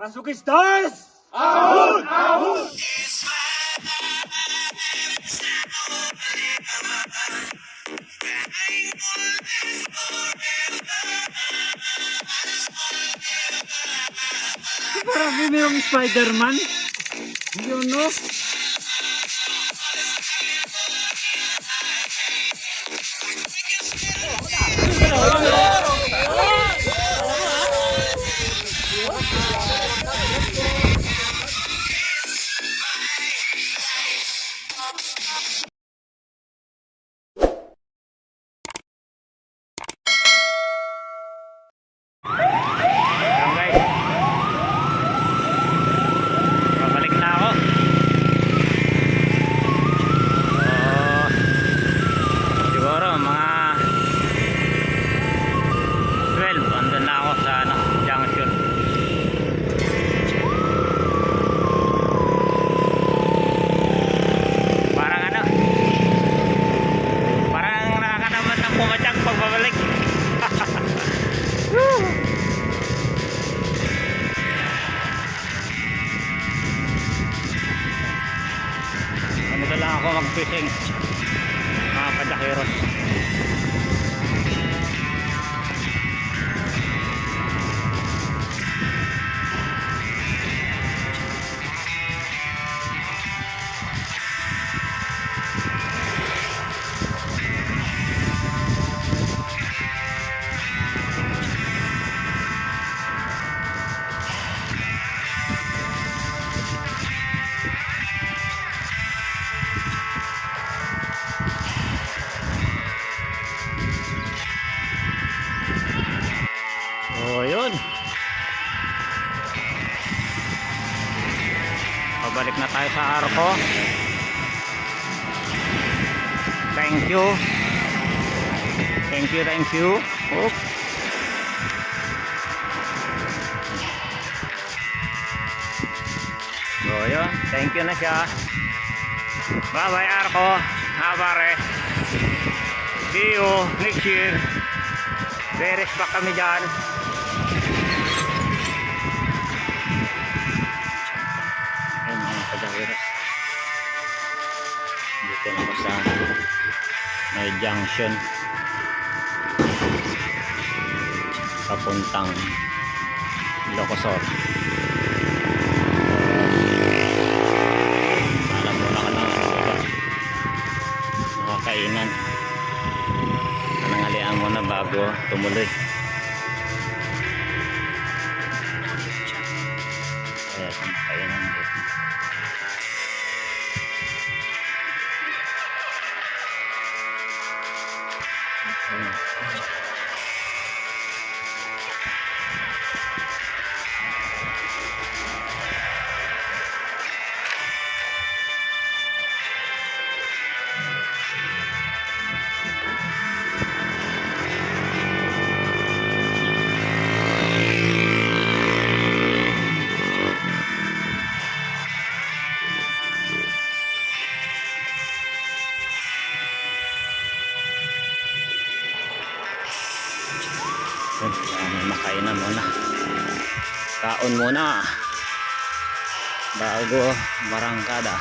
Masukistas! Ahun! Ahun! Parang yung Spider-Man. Yun, no? Ayun guys, babalik na ako. Siguro mga 12 andun na ako sa junction. Parang nakakanaman ng pumatyak pag babalik. Dito lang ako mag-fishing, mga kadakiros. Oh, yun. Pabalik na tayo sa Arco. Thank you. Thank you, thank you. Oops. So, yun. Thank you na siya. Bye-bye, Arco. Habare. See you next year. Beres pa kami dyan. Ayun mga kadakiros, dito na ako sa may junction papuntang Ilocosor. Alam mo na ka na nakakainan, nanangalian mo na bago tumuloy. Kaya kumakain dito. Makain na muna, kaon muna bago marangkada.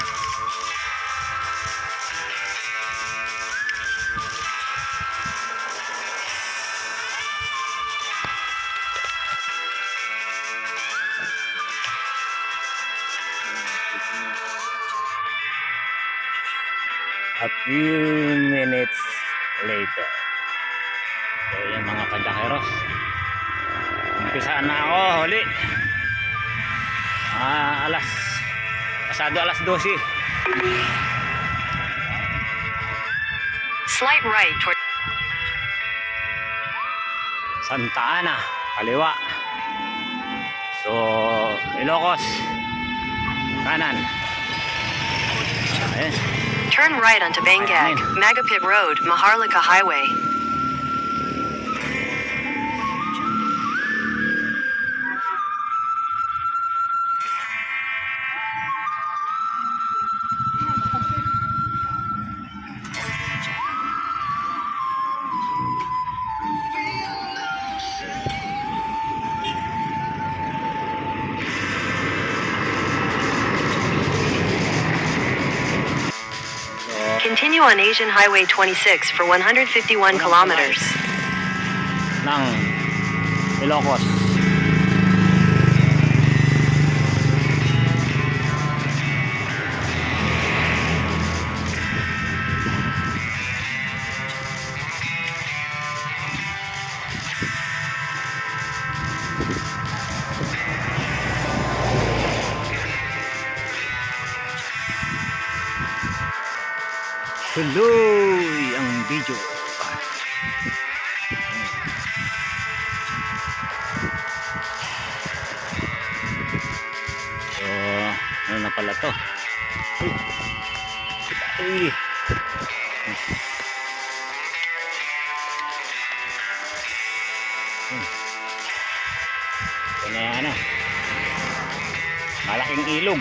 A few minutes later. So yung mga kadakiros, umpisa na ako huli. Pasado alas 12. Slight right toward Santa Ana, kaliwa. So Ilocos, kanan. Ayan. turn right onto Bangag, Magapit Road, Maharlika Highway. Continue on Asian Highway 26 for 151 kilometers. Ng Ilocos. Tuloy ang video. So, ano na pala to? Uy. Uy. Ito na yan, ano. Malaking ilog.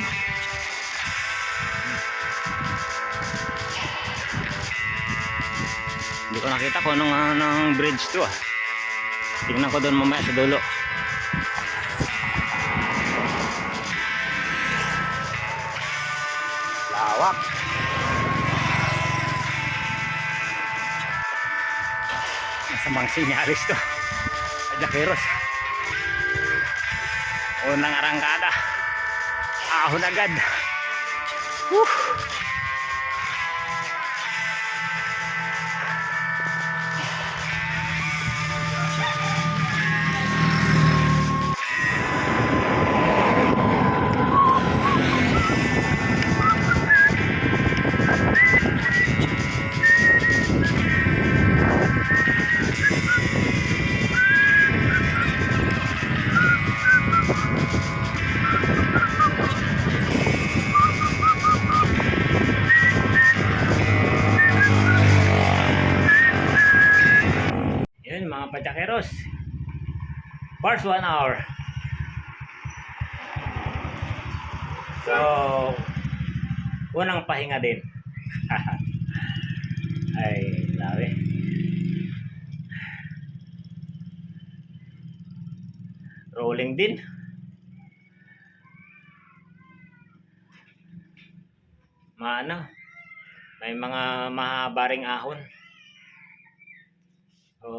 Hindi ko nakita kung anong bridge to ah. Tingnan ko doon mamaya sa dulo. Lawak. Masamang sinyalis to. Adyakeros. Unang arangkada. Ahon agad. Woo! Yun mga padyakeros. First 1 hour. So, unang pahinga din. Ay, lawi. Rolling din. Maano, may mga mahabaring ahon. So,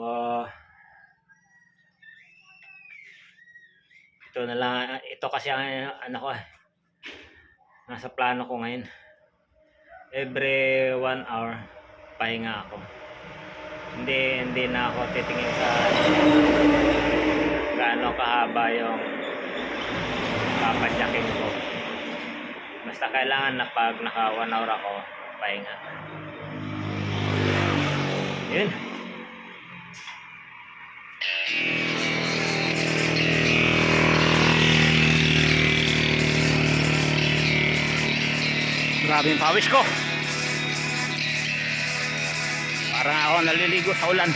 ito na lang, ito kasi ang ano ko nasa plano ko ngayon. Every 1 hour pahinga ako. Hindi na ako titingin sa gaano kahaba yung papadyakin ko. Basta kailangan na pag naka 1 hour ako pahinga. Yun. Grabe yung pawis ko. Parang ako naliligo sa ulan.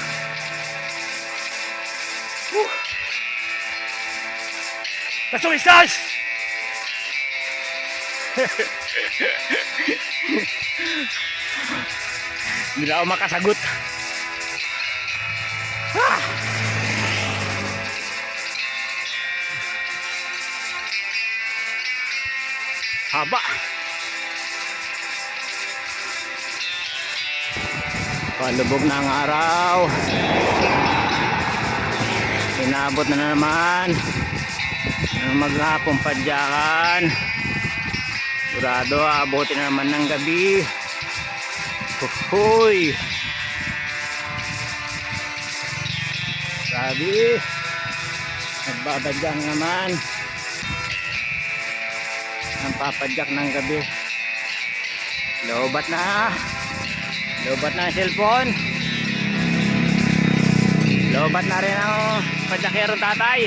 Let's go, stars! Hindi na ako makasagot. Ah! Haba. Palubog na ang araw. Inabot na naman ang maghapong padyakan. Sigurado abutin na naman ng gabi. Huhuy. Grabe. Nagbabadyang naman. Ang papadyak ng gabi. Lobat na. Lobat na ang cellphone. Lobat na rin ang padyakero tatay.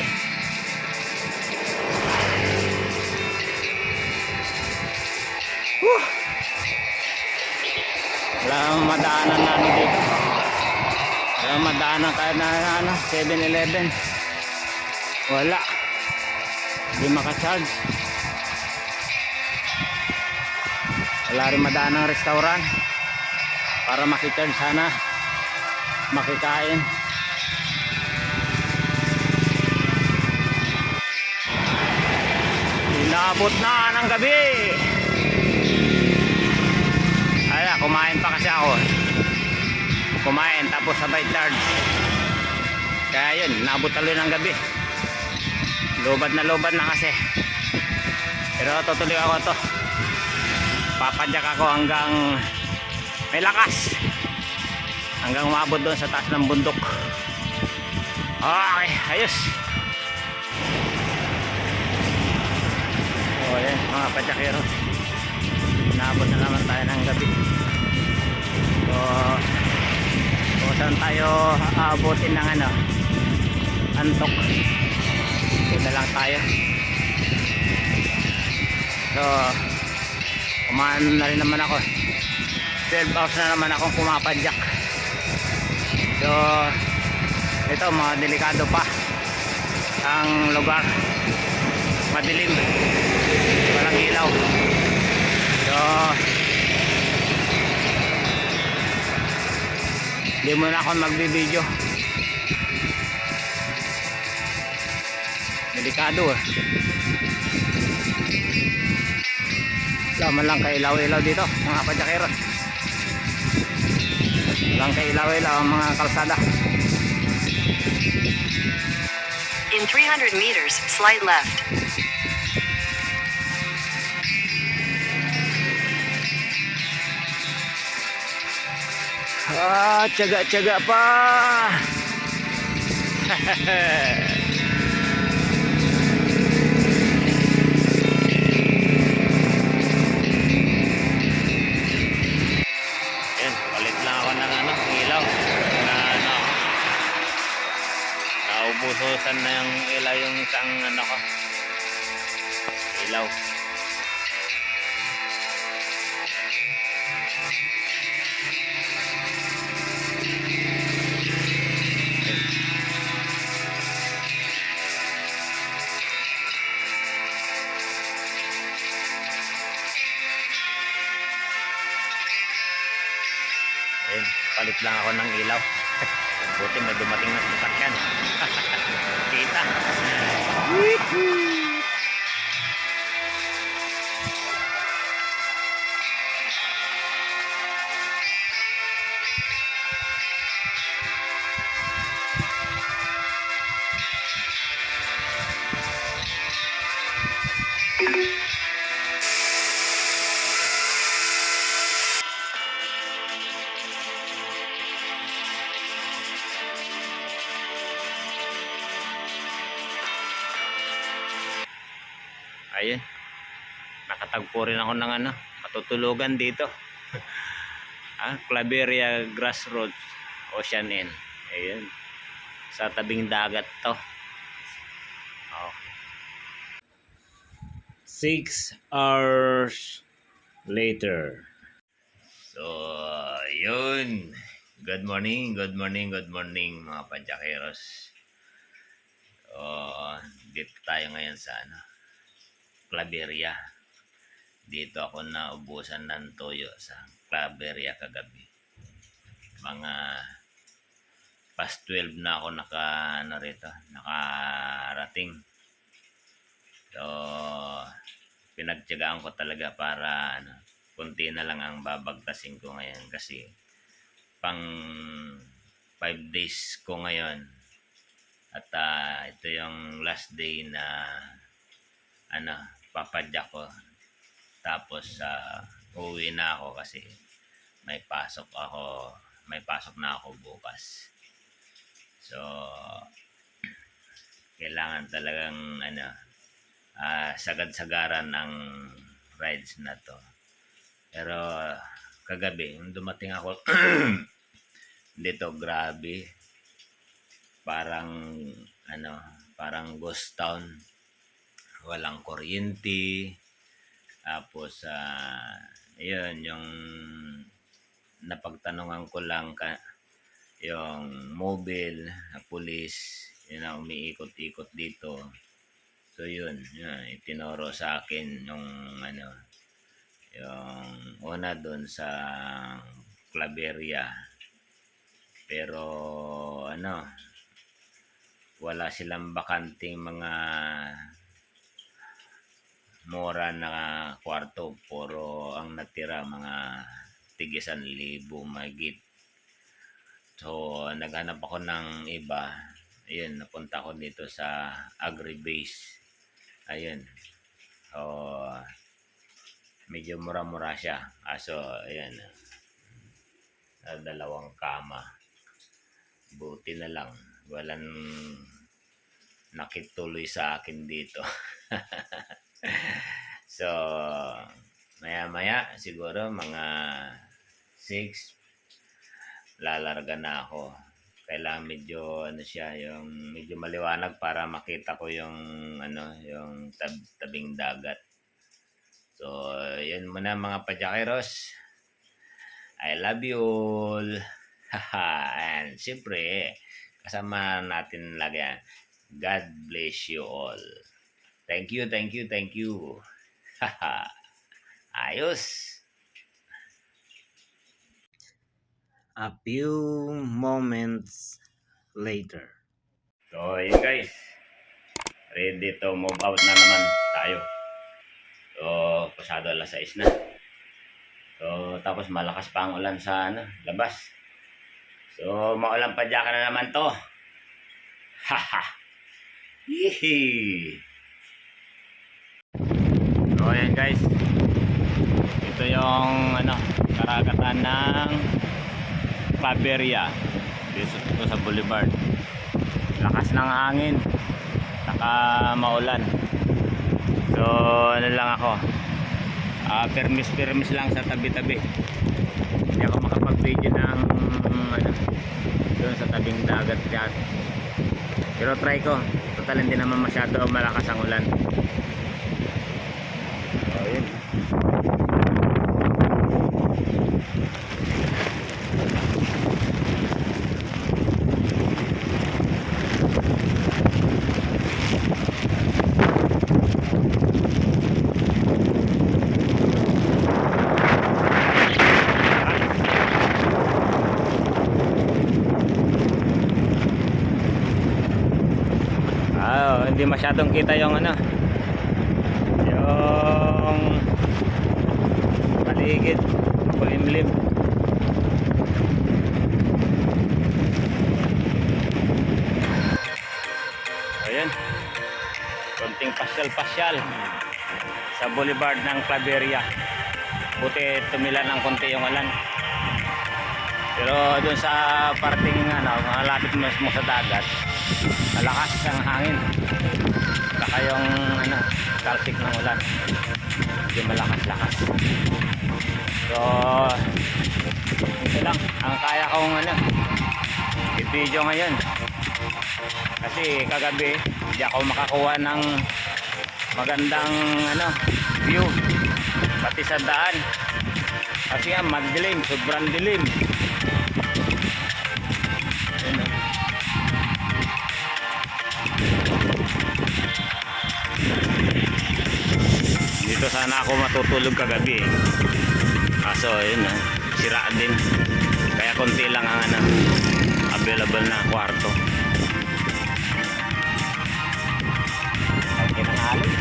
Wala madaanan na ano dito. Wala madaanan kahit na ano, 7-Eleven. Wala. Hindi makacharge. Wala rin madaanan ng restaurant para makicharge sana, makikain. Inabot na ng gabi. Ayan, kumain pa kasi ako. Kumain tapos sabay charge. Kaya yun, naabot talo ng gabi. Lubad na kasi. Pero tutuloy ako to. Papadyak ako hanggang may lakas. Hanggang umabot doon sa taas ng bundok. Okay, ayos. So ayan mga padyakero. Naabot na naman tayo ng gabi. So kung saan tayo aabutin ng antok. Doon na lang tayo. So kumaan na rin naman ako. 12 hours na naman akong pumapadyak. So ito mga delikado pa ang lugar, madilim, walang ilaw. So hindi muna ako magbibideo, delikado wala man lang kailaw-ilaw dito mga padyakeros, walang kailaw-ilaw ang mga kalsada. In 300 meters, slight left. Tiyaga-tiyaga pa. Yan, palit lang ako ng ilaw. Naubususan na yung ilaw yung isang ko. Ilaw. Ayun, palit lang ako ng ilaw. Buti may dumating na sasakyan. Kita. Ayun, nakatagpo rin ako ng matutulugan dito. Claveria Grassroads, Ocean Inn. Ayun, sa tabing dagat to. Okay. 6 hours later. So, yun. Good morning mga padyakeros. Dito tayo ngayon sa Claveria. Dito ako naubusan ng toyo sa Claveria kagabi. Mga past 12 na ako nakarating. So pinagtiyagaan ko talaga para kunti na lang ang babagtasin ko ngayon kasi pang 5 days ko ngayon. At ito yung last day na papadyak ko. Tapos uuwi na ako kasi may pasok na ako bukas. So kailangan talagang sagad-sagaran ng rides na to. Pero kagabi nung dumating ako dito, grabe, parang ghost town. Walang kuryente. Tapos yun yung napagtanungan ko lang yung mobile na police yun na umiikot-ikot dito. So yun itinuro sa akin yung una doon sa Claveria. Pero wala silang bakanting mga mura na kwarto, puro ang natira mga tig 1,000 mahigit. So, naghanap ako ng iba. Ayun, napunta ako dito sa Agribase. Ayun. So, medyo mura-mura siya. So, ayun. Dalawang kama. Buti na lang. Walang nakituloy sa akin dito. So, maya-maya, siguro mga 6, lalarga na ako. Kailangan medyo ano siya, yung medyo maliwanag para makita ko yung yung tabing dagat. So, yun muna mga pajakeros. I love you all. And siyempre, kasama natin lagi yan. God bless you all. Thank you, thank you, thank you. Ayos. A few moments later. So, yun guys. Ready to move out na naman tayo. So, pasado 6:00 na. So, tapos malakas pa ang ulan sa labas. So, maulan pa dyan ka na naman to. Haha. Hihi. So, ayan guys. Ito yung karagatan ng Claveria dito sa Boulevard. Lakas ng hangin, saka maulan. So lang ako, permis lang sa tabi-tabi. Hindi ako makapag-video ng doon sa tabing dagat dyan. Pero try ko, total hindi naman masyado malakas ang ulan. So yun. Hindi masyadong kita yung yung paligid, kulimlim. Ayan, konting pasyal-pasyal sa Boulevard ng Claveria. Buti tumila ng konti yung ulan. Pero doon sa parting malapit mismo sa dagat, malakas ang hangin. Saka yung talsik ng ulan. Medyo malakas-lakas. So, ito lang ang kaya kong i-video ngayon. Kasi kagabi hindi ako makakuha ng magandang view pati sa daan. Kasi nga madilim, sobrang dilim. Dito sana ako matutulog kagabi. Kaso yun sira din. Kaya konti lang ang available na kwarto. Ay kinanghali.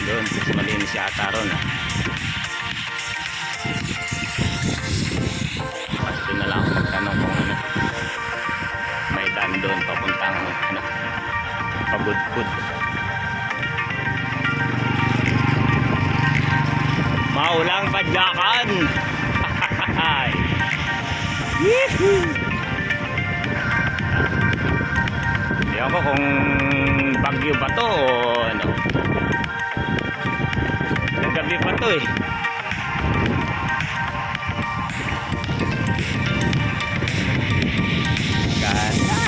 Doon, kasi malinis yata ron. Mas doon na lang ako magtanong kung may daan doon papuntang Pagudpud. Maulang padyakan. Ewan ko kung bagyo ba to o gabi pa to eh. Ganda.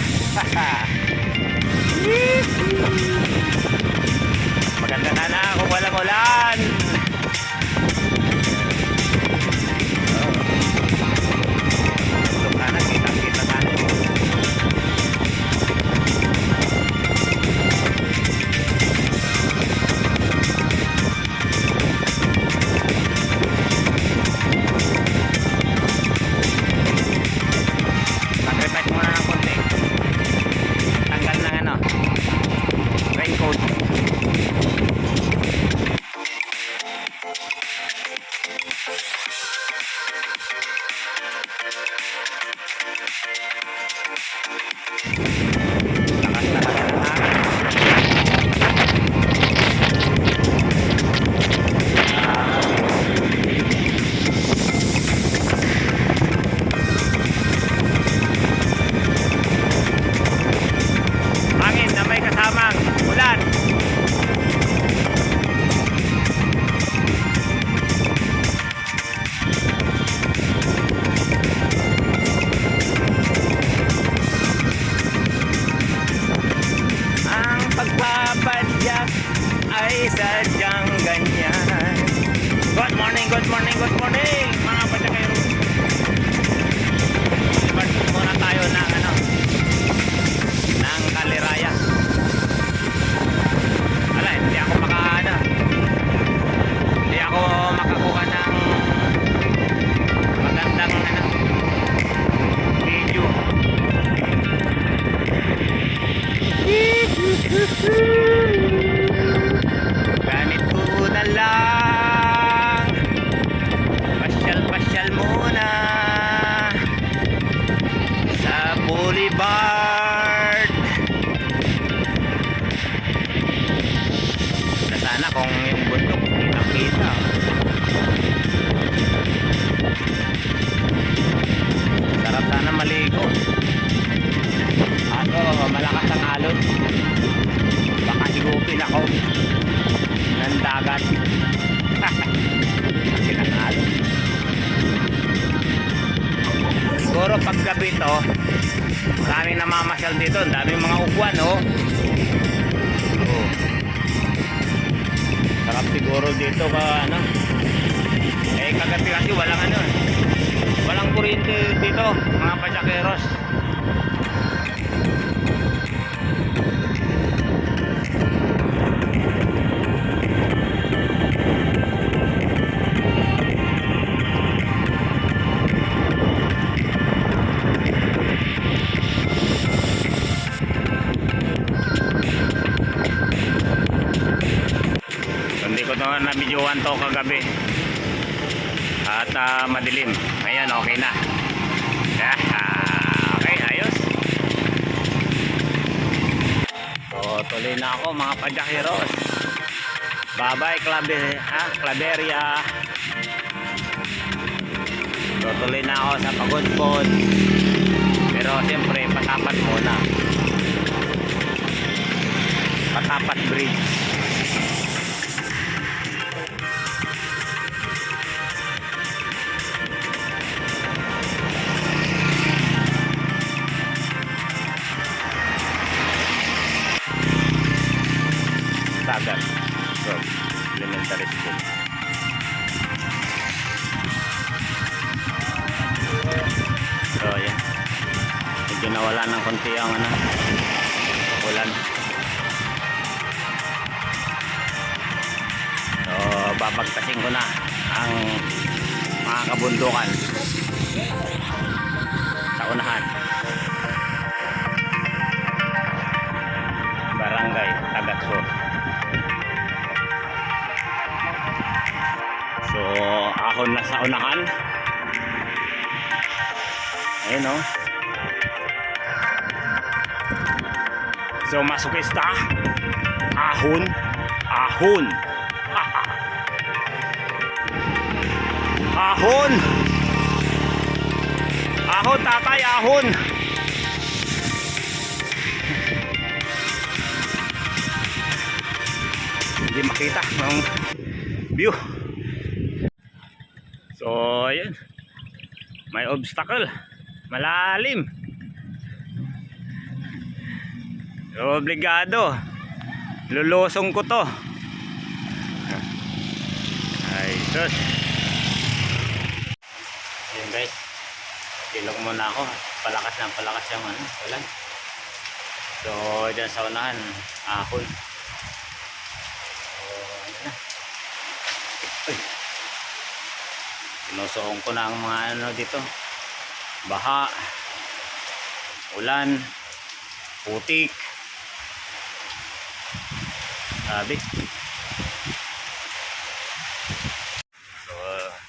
Maganda sana kung walang ulan. Sana kita-kita sana. Lakas na talaga ng hangin. Hangin na may kasamang ulan. Ang pagpapadyak ay sadyang ganyan. Good morning, good morning, good morning mga patsakero. Start muna tayo ng ng Kaliraya. Wala, hindi ako hindi ako makakuha ng magandang video. Ganito na lang, pasyal-pasyal muna sa boulevard. Na sana kung yung bundok kitang-kita. Sarap sana maligo. Ato, malakas ang alon. Baka higupin ako ng dagat. Kasi ng alon. Siguro paggabi to, maraming namamasyal dito. Ang daming mga upuan, oh. Oh. Sarap siguro dito ka, eh kagabi kasi walang kuryente dito, mga patsakeros. Hindi ko na videoan to kagabi at madilim. Ngayon okay na. Okay, ayos. So tuloy na ako mga padyakeros. Bye bye Claveria. So tuloy na ako sa Pagudpod. Pero siyempre patapat muna. Patapat Bridge. Tagat from elementary school. So yan, medyo nawala ng konti ang ulan. So babagtasin ko na ang mga kabundukan sa unahan. Barangay Tagatsur. So ahon na sa unahan. Ayun, oh. So masukista. Ahon. Ahon. Ahon. Ahon tatay, ahon. Hindi makita ng view. So ayun, may obstacle, malalim. So obligado, lulusong ko to. Ay sus. Ayun guys, tilok muna ako. Palakas yung ulan. So dyan sa unahan, ahon. Sinusuong ko na ang mga dito. Baha, ulan, putik. Sabi. So,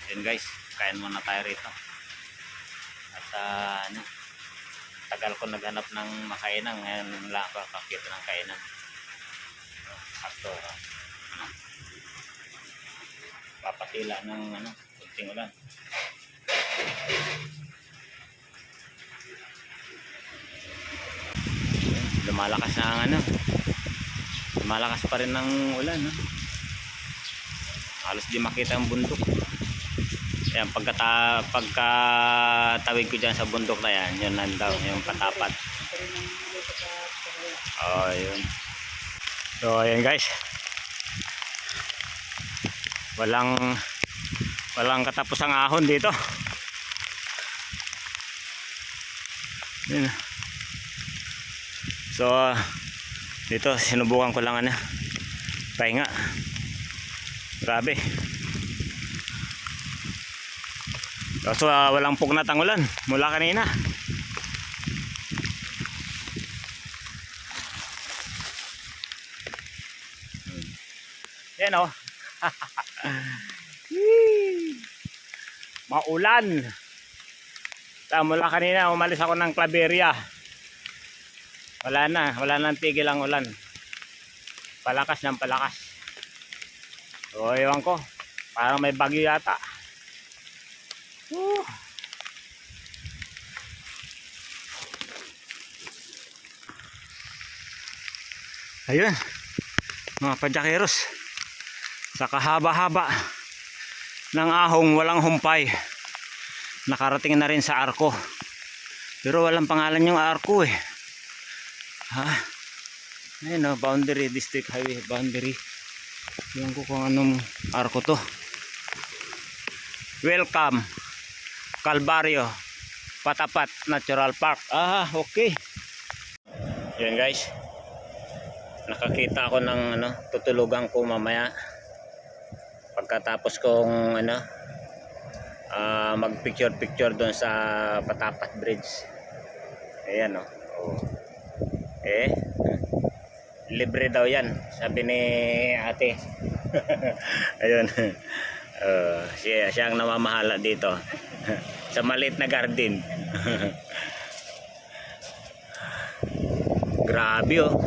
yun guys, kain muna tayo rito. At tagal ko naghanap ng makainan, ngayon lang ako kakita ng kainan. Sakto. Papatila ng kunting ulan. Lumalakas na ang lumalakas pa rin ng ulan, no? Halos di makita ang bundok. Yan, pagkatawid ko dyan sa bundok na yan, yun nandaw, yung patapat. Oh, yun. So, ayan guys. Walang katapusang ahon dito. Yun. So, dito sinubukan ko lang pahinga. Grabe. So, walang pugnat ang ulan mula kanina. Yan, oh. Maulan. Mula kanina umalis ako ng Claveria. Wala nang tigil ang ulan. Palakas ng palakas. So, ewan ko, parang may bagyo yata. Ayun, mga padyakeros, sa kahaba-haba ng ahong walang humpay, nakarating na rin sa arko. Pero walang pangalan yung arko eh. Ayun, boundary, district highway boundary. Yung ko kung anong arko to. Welcome Calvario Patapat Natural Park. Okay. Yan guys, nakakita ako ng tutulugan ko mamaya pagkatapos kong mag picture doon sa Patapat Bridge. Ayan, libre daw yan, sabi ni ate. Ayun. Siya ang namamahala dito sa maliit na garden. Grabe, oh.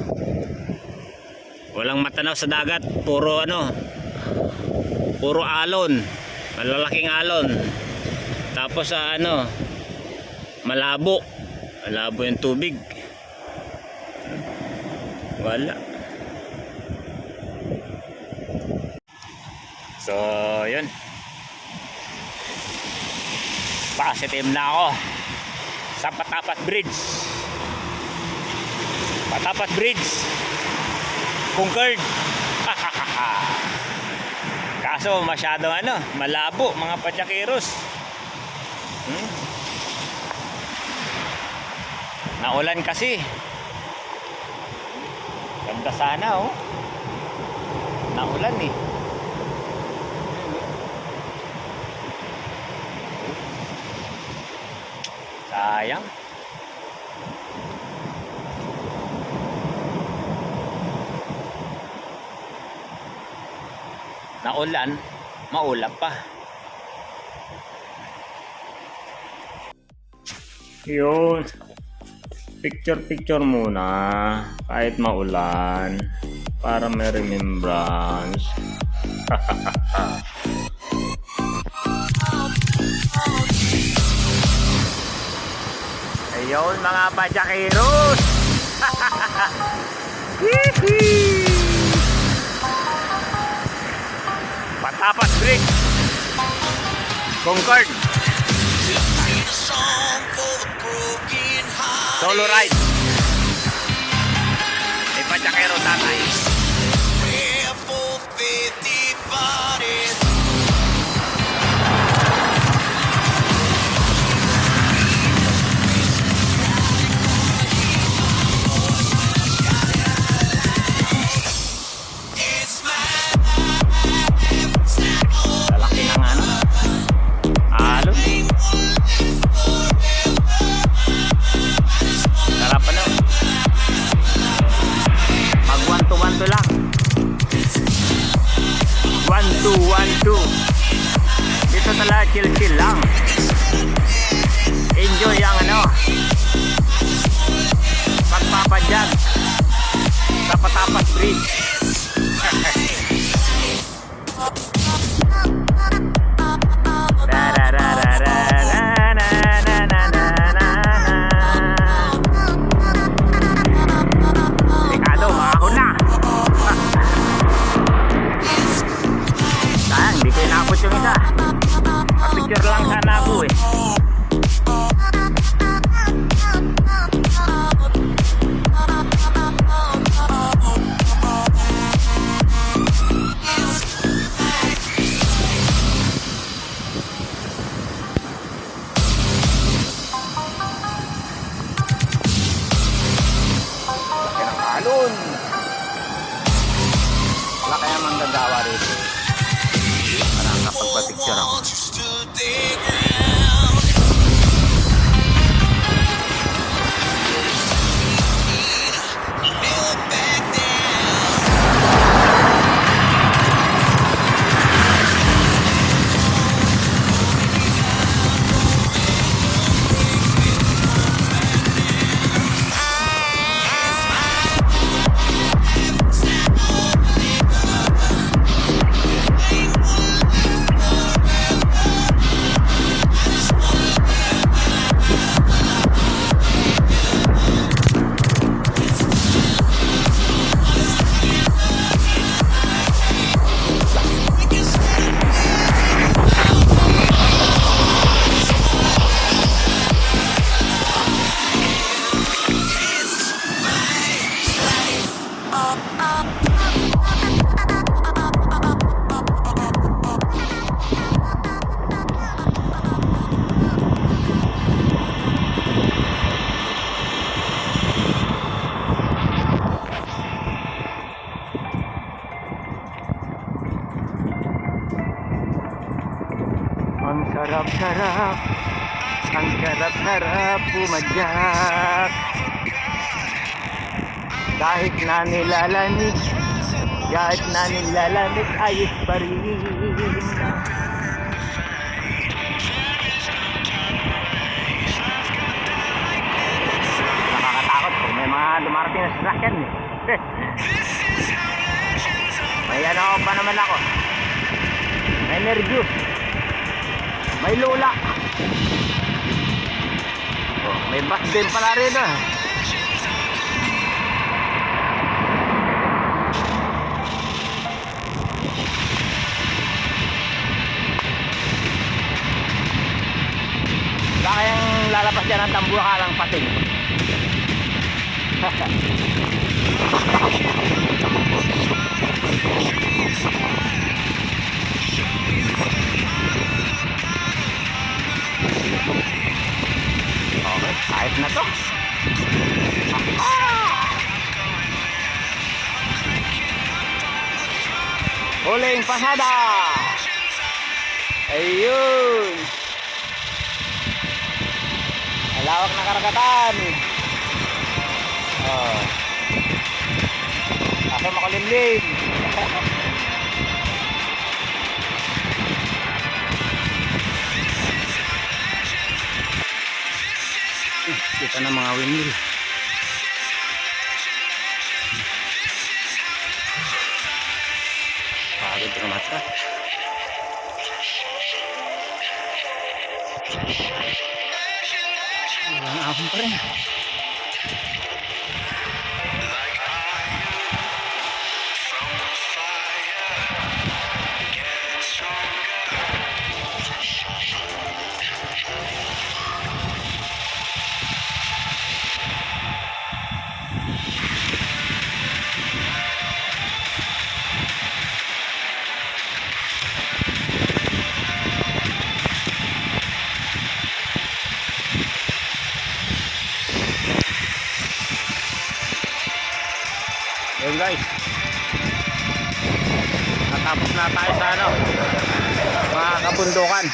Walang matanaw sa dagat, puro alon, malalaking alon. Tapos malabo yung tubig. Wala. So, yun. Positive na ako sa Patapat Bridge. Patapat Bridge conquered. Kaso masyadong malabo mga padyakeros. Naulan kasi. Ganda sana, oh. Naulan eh. Sayang. Naulan, maulap pa. Yun. Picture muna kahit maulan para may remembrance. Ayun mga padyakeros. Patapat Bridge conquered. Solo ride. May padyakero tatay. Lalaki ng alon. Mag 1-2 lang. 1-2. Dito talaga chill lang. Enjoy ang Beach. Dekado, makakon na. Sayang, hindi ko inabot yung isa. Picture lang sana ako eh. Laki ng alon. Wala kaya manggagawa rito. Parang kapagpa-picture ako. Ang sarap-sarap, ang sarap-sarap pumadyak. Kahit na nilalamig, ayos pa rin. Nakakatakot kung may mga dumarating na sasakyan eh. May ano pa naman ako. May nervyos. May lula. Oh, may bus din pala rin ah. Wala kayang lalabas dyan ang tambukalang pating. Okay, kahit na to. Huling pasada. Ayun. Malawak na karagatan. Oh. Kaso makulimlim. Kita na mga windmill. Pagod ka mata. Walang ahon pa rin. Ayun guys, natapos na tayo sa ano, mga kabundukan.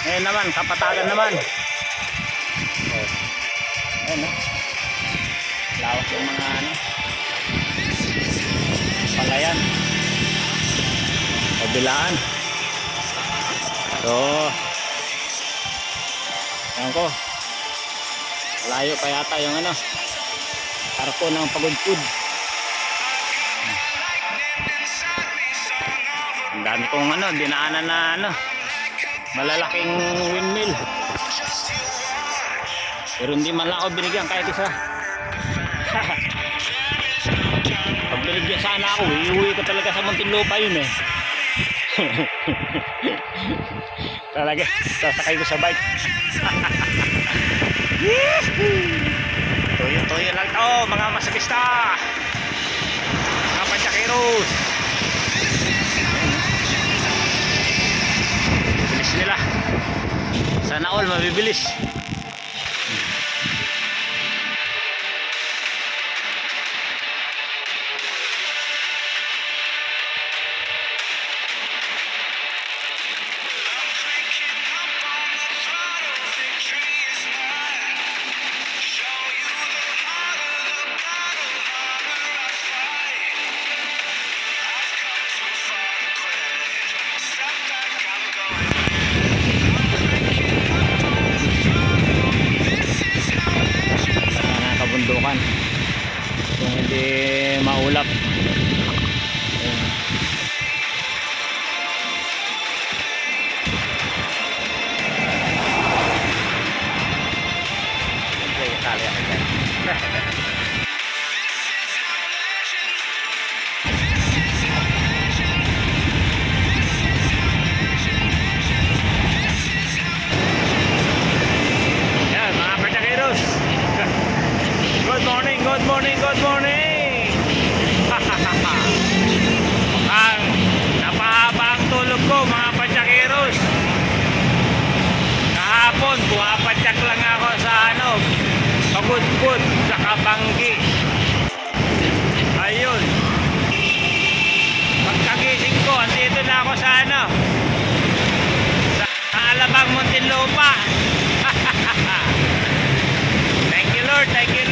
Ngayon naman, kapatagan naman. Oh. Ayun oh. Lawak yung mga ano, palayan, kabilaan. So ewan ko, layo pa yata yung ano, arko ng Pagudpud. Ang dami kong dinaanan na malalaking windmill. Pero hindi man lang ako binigyan kahit isa. Pag binigyan sana ako, iuwi ko talaga sa Muntinlupa yun eh. Talaga, sasakay ko sa bike. Tuyo-tuyo lang to, mga masakista. Mga Panchakeros. Bilis nila. Sana all mabibilis. Kabundukan kung hindi maulap. Yan mga Panchakeros. Good morning, good morning, good morning. Mukhang napahaba ang tulog ko mga Panchakeros. Kahapon bumapadyak lang ako sa Pagudpud sa Kabanggi. Ayun. Pagkagising ko, andito na ako sa sa Alabang Muntinlupa. Thank you Lord, thank you